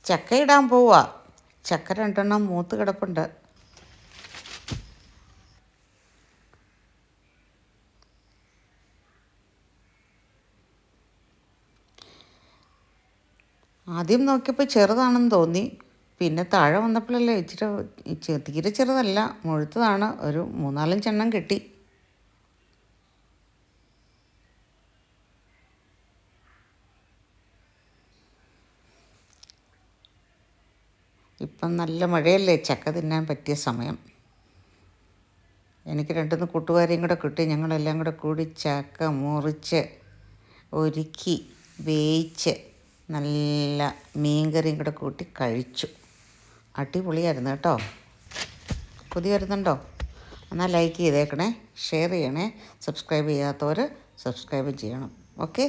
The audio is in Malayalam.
ചക്ക ഇടാൻ പോവാ. ചക്ക 2 മൂത്ത് കിടപ്പുണ്ട്. ആദ്യം നോക്കിയപ്പോൾ ചെറുതാണെന്ന് തോന്നി. പിന്നെ താഴെ വന്നപ്പോഴല്ലേ ഇച്ചിരി തീരെ ചെറുതല്ല, മുഴുത്തതാണ്. ഒരു 3-4 കിട്ടി. ഇപ്പം നല്ല മഴയല്ലേ, ചക്ക തിന്നാൻ പറ്റിയ സമയം. എനിക്ക് 2 കൂട്ടുകാരെയും കൂടെ കിട്ടി. ഞങ്ങളെല്ലാം കൂടെ കൂടി ചക്ക മുറിച്ച് ഒരുക്കി വേവിച്ച് നല്ല മീൻകറിയും കൂടെ കൂട്ടി കഴിച്ചു. അടിപൊളിയായിരുന്നു കേട്ടോ. കൊതി വരുന്നുണ്ടോ? എന്നാൽ ലൈക്ക് ചെയ്തേക്കണേ, ഷെയർ ചെയ്യണേ. സബ്സ്ക്രൈബ് ചെയ്യാത്തവർ സബ്സ്ക്രൈബ് ചെയ്യണം. ഓക്കെ.